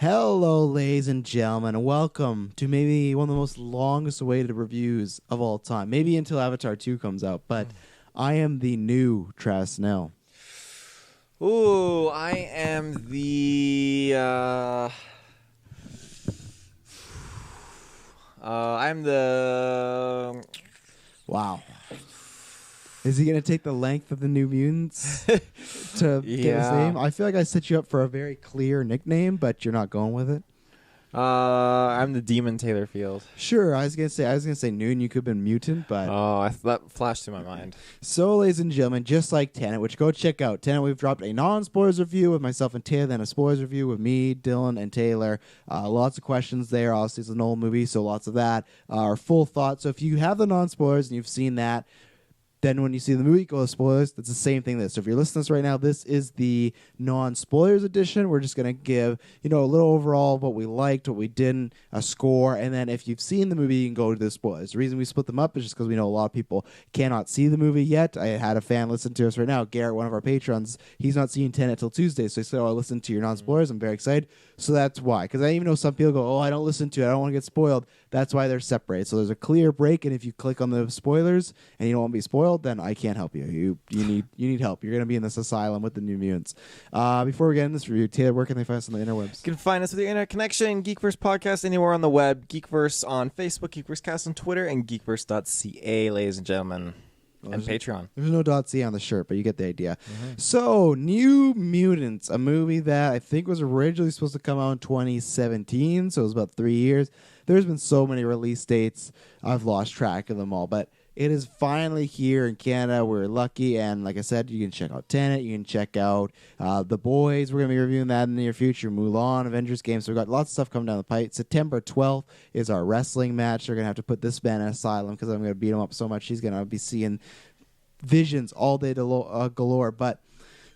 Hello, ladies and gentlemen, and welcome to maybe one of the most longest awaited reviews of all time. Maybe until Avatar 2 comes out, but I am the new Travis Snell. Ooh, I am I'm the... Wow. Is he going to take the length of the New Mutants to get his name? I feel like I set you up for a very clear nickname, but you're not going with it. I'm the Demon Taylorfield. Sure, I was gonna say Noon. You could have been Mutant, but that flashed through my mind. So, ladies and gentlemen, just like Tenet, which go check out Tenet, we've dropped a non-spoilers review with myself and Taylor, then a spoilers review with me, Dylan, and Taylor. Lots of questions there. Obviously, it's an old movie, so lots of that. Our full thoughts. So, if you have the non-spoilers and you've seen that, then when you see the movie, go to spoilers. That's the same thing. So if you're listening to this right now, this is the non-spoilers edition. We're just going to give, a little overall of what we liked, what we didn't, a score. And then if you've seen the movie, you can go to the spoilers. The reason we split them up is just because we know a lot of people cannot see the movie yet. I had a fan listen to us right now, Garrett, one of our patrons. He's not seeing Tenet till Tuesday. So he said, I listened to your non-spoilers. I'm very excited. So that's why. Because I even know some people go, I don't listen to it. I don't want to get spoiled. That's why they're separated. So there's a clear break. And if you click on the spoilers and you don't want to be spoiled, then I can't help you. You need help. You're going to be in this asylum with the New Mutants. Before we get in this review, Taylor, where can they find us on the interwebs? You can find us with your internet connection, GeekVerse Podcast, anywhere on the web, GeekVerse on Facebook, GeekVerse Cast on Twitter, and GeekVerse.ca, ladies and gentlemen. And Patreon. There's no .ca on the shirt, but you get the idea. Mm-hmm. So, New Mutants, a movie that I think was originally supposed to come out in 2017, so it was about 3 years. There's been so many release dates, I've lost track of them all, but it is finally here in Canada. We're lucky, and like I said, you can check out Tenet, you can check out The Boys. We're going to be reviewing that in the near future. Mulan, Avengers Game. So we've got lots of stuff coming down the pipe. September 12th is our wrestling match. They're going to have to put this man in asylum because I'm going to beat him up so much. He's going to be seeing visions all day galore. But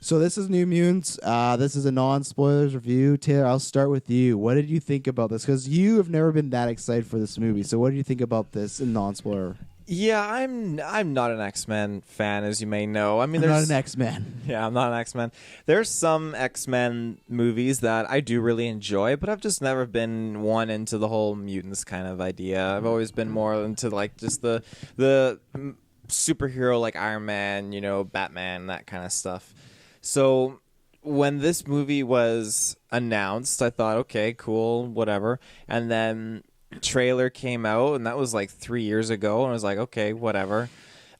so this is New Mutants. This is a non-spoilers review. Taylor, I'll start with you. What did you think about this? Because you have never been that excited for this movie. So what did you think about this in non-spoiler? Yeah, I'm not an X-Men fan, as you may know. I mean, I'm not an X-Men. Yeah, I'm not an X-Men. There's some X-Men movies that I do really enjoy, but I've just never been one into the whole mutants kind of idea. I've always been more into like just the superhero like Iron Man, Batman, that kind of stuff. So when this movie was announced, I thought, okay, cool, whatever. And then trailer came out, and that was like 3 years ago, and I was like, okay, whatever.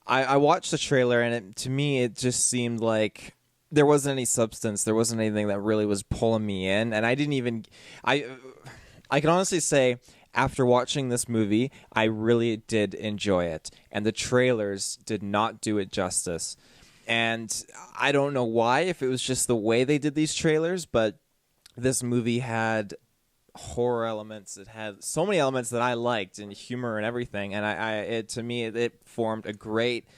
I watched the trailer, and to me it just seemed like there wasn't any substance. There wasn't anything that really was pulling me in, and I can honestly say after watching this movie, I really did enjoy it, and the trailers did not do it justice. And I don't know why, if it was just the way they did these trailers, but this movie had horror elements. It had so many elements that I liked, and humor and everything, and to me it formed a great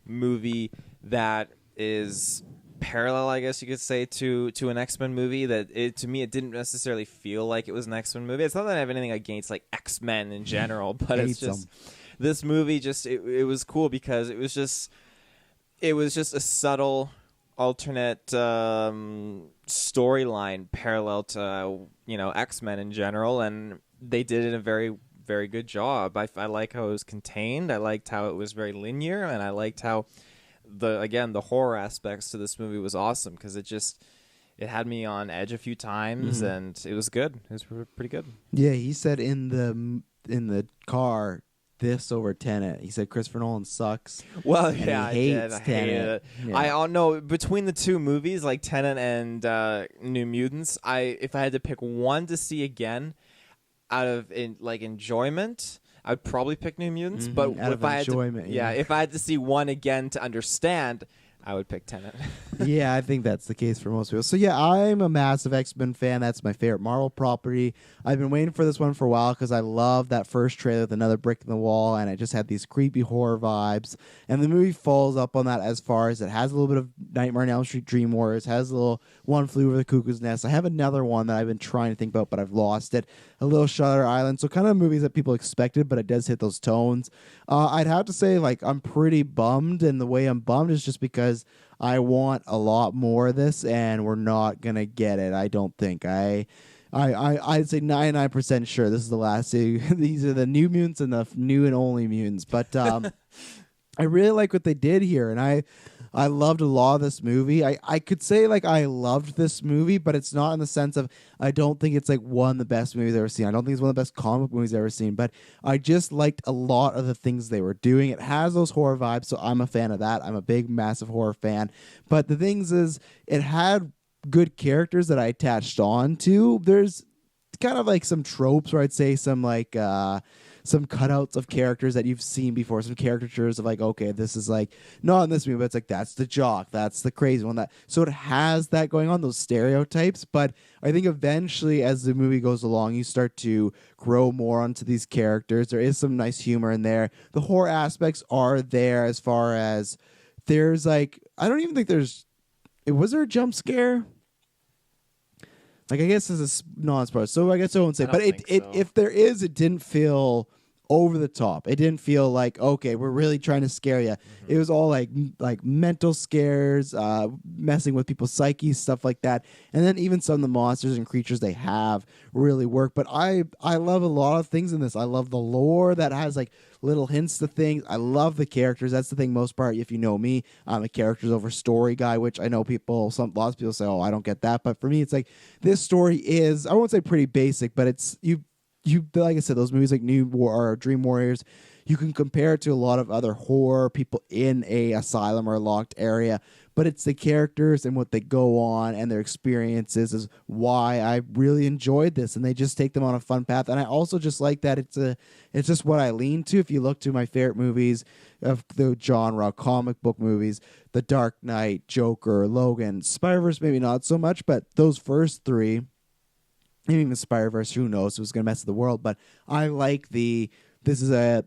movie that is parallel, I guess you could say, to an X-Men movie. To me it didn't necessarily feel like it was an X-Men movie. It's not that I have anything against like X-Men in general, but it's just this movie it was cool because it was just a subtle alternate storyline parallel to X-Men in general, and they did it a very, very good job. I like how it was contained. I liked how it was very linear, and I liked how the horror aspects to this movie was awesome because it had me on edge a few times, and it was good. It was pretty good. Yeah, he said in the car, this over Tenet. He said Christopher Nolan sucks. Well, yeah, I hates did. I hated it. Yeah. I don't know, between the two movies, like Tenet and New Mutants, if I had to pick one to see again out of enjoyment, I'd probably pick New Mutants. But if I had to see one again to understand, I would pick Tenet. Yeah, I think that's the case for most people. So yeah, I'm a massive X-Men fan. That's my favorite Marvel property. I've been waiting for this one for a while because I love that first trailer with another brick in the wall, and it just had these creepy horror vibes. And the movie follows up on that as far as it has a little bit of Nightmare on Elm Street Dream Warriors, has a little One Flew Over the Cuckoo's Nest. I have another one that I've been trying to think about, but I've lost it. A little Shutter Island. So kind of movies that people expected, but it does hit those tones. I'd have to say, I'm pretty bummed, and the way I'm bummed is just because I want a lot more of this, and we're not going to get it, I don't think. I'd say 99% sure this is the last two. These are the new mutants and the new and only mutants. But I really like what they did here, and I loved a lot of this movie. I could say like I loved this movie, but it's not in the sense of I don't think it's like one of the best movies I've ever seen. I don't think it's one of the best comic movies I've ever seen, but I just liked a lot of the things they were doing. It has those horror vibes, so I'm a fan of that. I'm a big, massive horror fan. But the things is, it had good characters that I attached on to. There's kind of like some tropes where I'd say some like some cutouts of characters that you've seen before, some caricatures of like, okay, this is like not in this movie, but it's like that's the jock, that's the crazy one. That so it has that going on, those stereotypes. But I think eventually, as the movie goes along, you start to grow more onto these characters. There is some nice humor in there. The horror aspects are there, as far as there's like, I don't even think there's. Was there a jump scare? Like, I guess this is non-spoiler, so I guess I won't say. But if there is, it didn't feel over the top. It didn't feel like, okay, we're really trying to scare you. Mm-hmm. It was all like mental scares, messing with people's psyches, stuff like that. And then even some of the monsters and creatures they have really work. But I love a lot of things in this. I love the lore that has like little hints to things. I love the characters. That's the thing. Most part, if you know me, I'm a characters over story guy, which I know lots of people say, oh, I don't get that. But for me, it's like this story is, I won't say pretty basic, but it's you like I said, those movies like Dream Warriors, you can compare it to a lot of other horror people in a asylum or a locked area, but it's the characters and what they go on and their experiences is why I really enjoyed this, and they just take them on a fun path. And I also just like that it's just what I lean to. If you look to my favorite movies of the genre, comic book movies, The Dark Knight, Joker, Logan, Spider-Verse, maybe not so much, but those first three, maybe even Spider-Verse, who knows, it was going to mess with the world. But I like this is a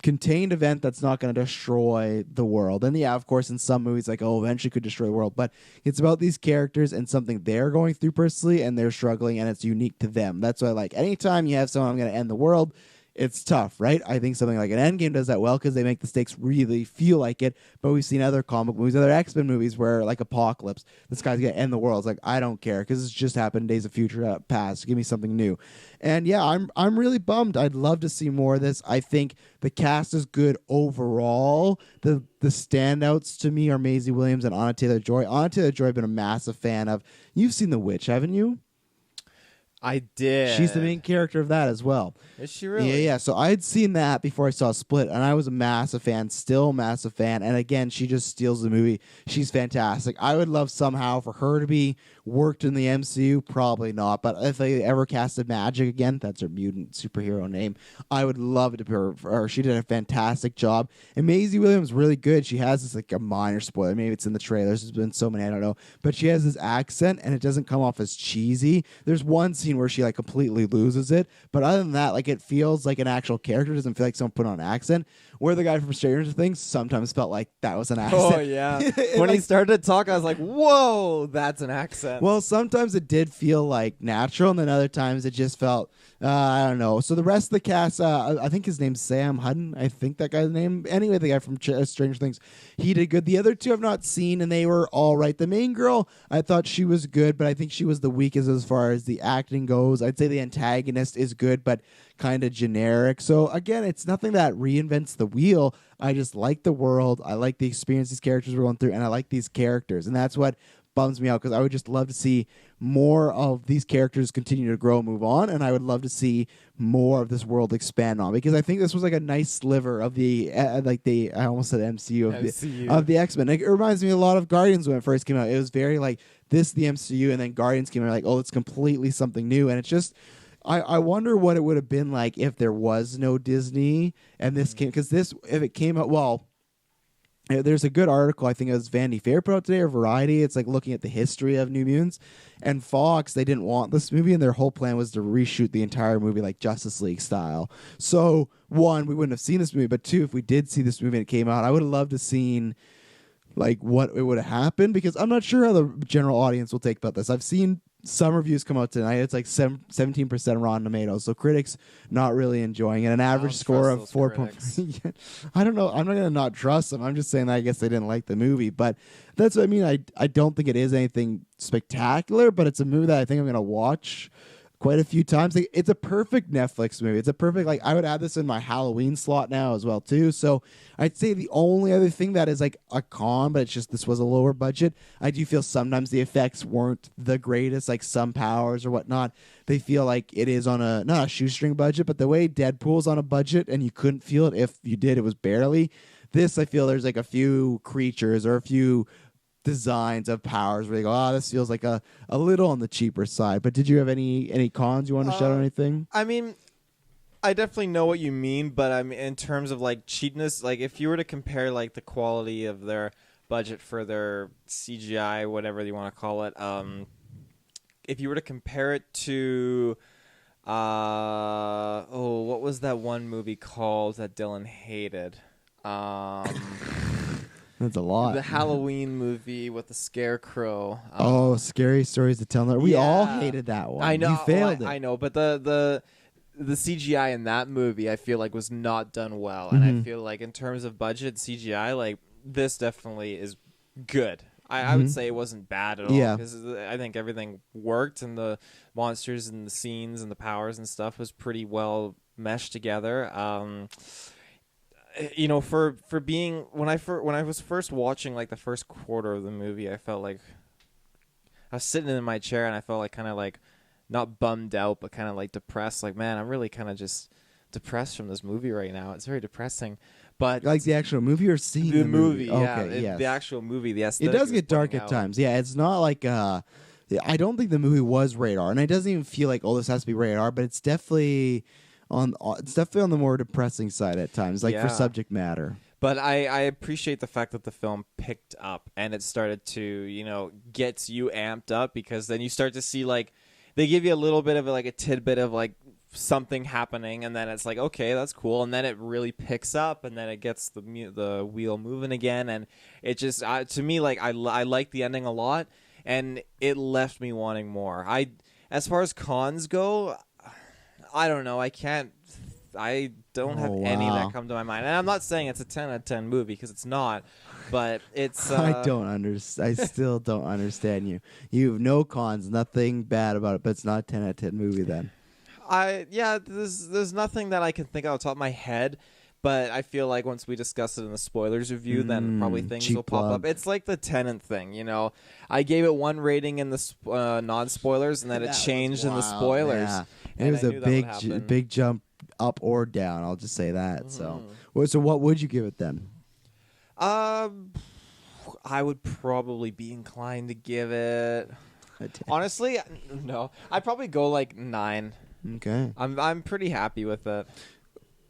contained event that's not going to destroy the world. And yeah, of course, in some movies, like, oh, eventually could destroy the world. But it's about these characters and something they're going through personally, and they're struggling, and it's unique to them. That's what I like. Anytime you have someone, I'm going to end the world, it's tough, right? I think something like an Endgame does that well because they make the stakes really feel like it. But we've seen other comic movies, other X-Men movies where, like Apocalypse, this guy's going to end the world. It's like, I don't care because it's just happened Days of Future Past. Give me something new. And yeah, I'm really bummed. I'd love to see more of this. I think the cast is good overall. The standouts to me are Maisie Williams and Anna Taylor-Joy. Anna Taylor-Joy I've been a massive fan of. You've seen The Witch, haven't you? I did. She's the main character of that as well. Is she really? Yeah. So I'd seen that before I saw Split, and I was a massive fan, still a massive fan. And again, she just steals the movie. She's fantastic. I would love somehow for her to be worked in the MCU. Probably not, but if they ever casted Magic again, that's her mutant superhero name, I would love it to be her. She did a fantastic job. And Maisie Williams really good. She has this like a minor spoiler. Maybe it's in the trailers. There's been so many, I don't know. But she has this accent, and it doesn't come off as cheesy. There's one scene where she like completely loses it, but other than that, like it feels like an actual character. It doesn't feel like someone put on an accent. Where the guy from Stranger Things sometimes felt like that was an accent. Oh yeah, when he started to talk, I was like, "Whoa, that's an accent." Well, sometimes it did feel like natural, and then other times it just felt I don't know. So the rest of the cast, I think his name's Sam Hutton. I think that guy's name. Anyway, the guy from Stranger Things, he did good. The other two I've not seen, and they were all right. The main girl, I thought she was good, but I think she was the weakest as far as the acting goes. I'd say the antagonist is good, but kind of generic. So again, it's nothing that reinvents the wheel. I just like the world. I like the experience these characters were going through, and I like these characters, and that's what bums me out because I would just love to see more of these characters continue to grow and move on, and I would love to see more of this world expand on, because I think this was like a nice sliver of the I almost said MCU of the X-Men. It reminds me a lot of Guardians when it first came out. It was very like this the MCU, and then Guardians came out like, oh, it's completely something new, and it's just I wonder what it would have been like if there was no Disney and this came, because this, if it came out, well, there's a good article, I think it was Vanity Fair put out today, or Variety. It's like looking at the history of New Mutants. And Fox, they didn't want this movie, and their whole plan was to reshoot the entire movie like Justice League style. So, one, we wouldn't have seen this movie, but two, if we did see this movie and it came out, I would have loved to seen like what it would have happened, because I'm not sure how the general audience will take about this. I've seen some reviews come out tonight. It's like 17% Rotten Tomatoes. So critics not really enjoying it. An average score of 4.5. I don't know. I'm not gonna not trust them. I'm just saying that I guess they didn't like the movie. But that's what I mean. I don't think it is anything spectacular, but it's a movie that I think I'm gonna watch quite a few times. Like, it's a perfect Netflix movie. It's a perfect, like, I would add this in my Halloween slot now as well too. So I'd say the only other thing that is like a con, but it's just this was a lower budget. I do feel sometimes the effects weren't the greatest, like some powers or whatnot. They feel like it is on a not a shoestring budget, but the way Deadpool's on a budget and you couldn't feel it. If you did, it was barely. This, I feel there's like a few creatures or a few designs of powers where they go, oh, this feels like a little on the cheaper side. But did you have any cons you want to shout or anything? I mean, I definitely know what you mean, but I mean, in terms of like cheapness, like if you were to compare like the quality of their budget for their CGI, whatever you want to call it, if you were to compare it to what was that one movie called that Dylan hated? That's a lot. The Halloween movie with the scarecrow. Scary Stories to Tell. We all hated that one. I know. You failed it. I know, but the CGI in that movie, I feel like, was not done well. And I feel like in terms of budget CGI, like, this definitely is good. I would say it wasn't bad at all. Yeah. Because I think everything worked, and the monsters and the scenes and the powers and stuff was pretty well meshed together. You know, for being when I was first watching like the first quarter of the movie, I felt like I was sitting in my chair and I felt like kind of like not bummed out, but kind of like depressed. Like, man, I'm really kind of just depressed from this movie right now. It's very depressing. But like the actual movie or seeing the movie? Yeah, Okay, yes. The actual movie. The It aesthetic does get dark at out. times. Yeah, it's not like I don't think the movie was rated R, and it doesn't even feel like this has to be rated R, but it's definitely on the more depressing side at times, like for subject matter. But I appreciate the fact that the film picked up and it started to, you know, gets you amped up, because then you start to see, like, they give you a little bit of like a tidbit of like something happening, and then it's like, okay, that's cool, and then it really picks up, and then it gets the wheel moving again, and it just to me, like, I like the ending a lot, and it left me wanting more. As far as cons go, I don't know. I don't have any that come to my mind. And I'm not saying it's a 10 out of 10 movie, because it's not. But it's... I still don't understand you. You have no cons, nothing bad about it, but it's not a 10 out of 10 movie then. There's nothing that I can think of off the top of my head. But I feel like once we discuss it in the spoilers review, then probably things will pop up. It's like the Tenet thing, you know. I gave it one rating in the non-spoilers, and then it changed in the spoilers. Yeah. It was a big jump up or down. I'll just say that. So what would you give it then? I would probably be inclined to give it. Honestly, no. I'd probably go like 9. Okay. I'm pretty happy with it.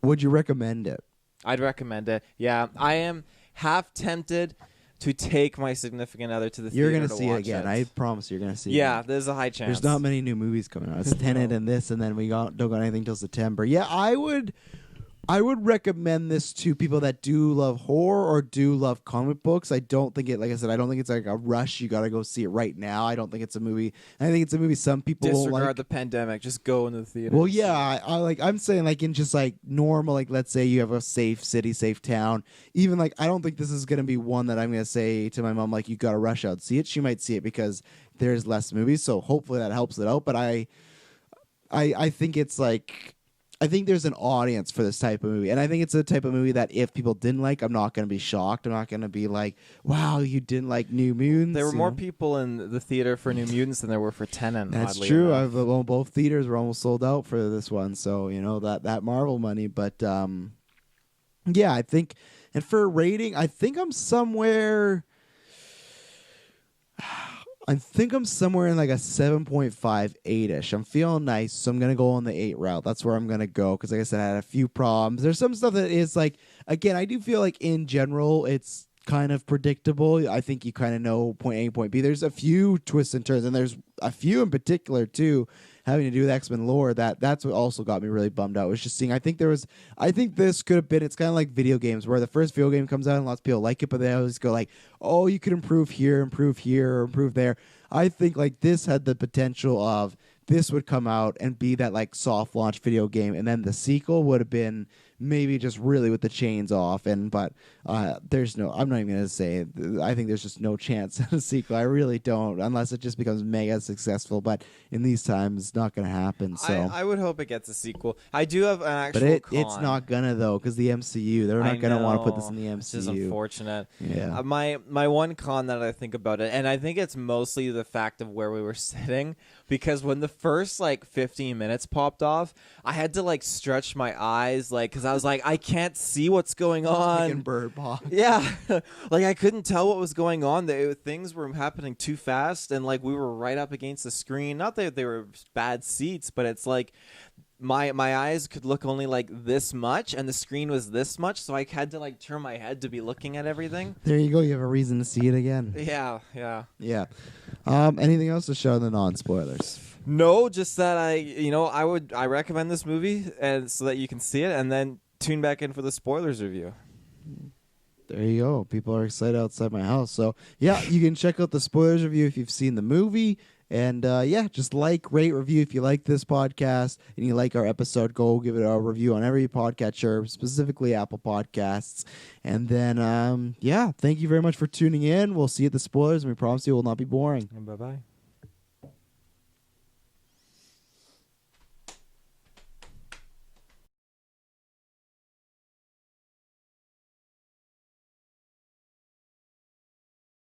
Would you recommend it? I'd recommend it. Yeah, I am half tempted to take my significant other to the theater. You're going to see it watch again. I promise you're going to see it. Yeah, there's a high chance. There's not many new movies coming out. It's Tenet and this, and then we don't got anything till September. Yeah, I would recommend this to people that do love horror or do love comic books. I don't think it, like I said, I don't think it's like a rush. You got to go see it right now. I don't think it's a movie. I think it's a movie some people won't like. Disregard the pandemic. Just go into the theater. Well, yeah, I'm saying like in just like normal, like let's say you have a safe city, safe town. Even like I don't think this is going to be one that I'm going to say to my mom like you got to rush out and see it. She might see it because there's less movies, so hopefully that helps it out. But I think it's like. I think there's an audience for this type of movie. And I think it's a type of movie that if people didn't like, I'm not going to be shocked. I'm not going to be like, wow, you didn't like New Mutants. There were more people in the theater for New Mutants than there were for Tenet. That's true. Both theaters were almost sold out for this one. So, you know, that Marvel money. But, yeah, I think, and for a rating, I think I'm somewhere in like a 7.5, 8-ish. I'm feeling nice, so I'm going to go on the 8 route. That's where I'm going to go, because like I said, I had a few problems. There's some stuff that is like, again, I do feel like in general, it's kind of predictable. I think you kind of know point A, point B. There's a few twists and turns, and there's a few in particular, too. having to do with X-Men lore, that's what also got me really bummed out. Was just seeing. I think this could have been. It's kind of like video games where the first video game comes out and lots of people like it, but they always go like, oh, you could improve here, or improve there. I think like this had the potential of this would come out and be that like soft launch video game, and then the sequel would have been maybe just really with the chains off. But there's no. I'm not even gonna say. I think there's just no chance at a sequel. I really don't, unless it just becomes mega successful. But in these times, it's not gonna happen. So I would hope it gets a sequel. I do have an actual. But it's not gonna though, because the MCU. They're not gonna want to put this in the MCU. This is unfortunate. Yeah. My one con that I think about it, and I think it's mostly the fact of where we were sitting, because when the first like 15 minutes popped off, I had to like stretch my eyes, like, because I was like, I can't see what's going on. Bird box. Yeah, like I couldn't tell what was going on. Things were happening too fast, and like we were right up against the screen. Not that they were bad seats, but it's like my eyes could look only like this much, and the screen was this much, so I had to like turn my head to be looking at everything. There you go. You have a reason to see it again. Yeah. Anything else to show the non-spoilers? No, just that I recommend this movie, and so that you can see it, and then tune back in for the spoilers review. There you go. People are excited outside my house. So, yeah, you can check out the spoilers review if you've seen the movie. And, just like, rate, review if you like this podcast and you like our episode. Go give it a review on every podcatcher, specifically Apple Podcasts. And then, thank you very much for tuning in. We'll see you at the spoilers, and we promise you it will not be boring. And bye-bye.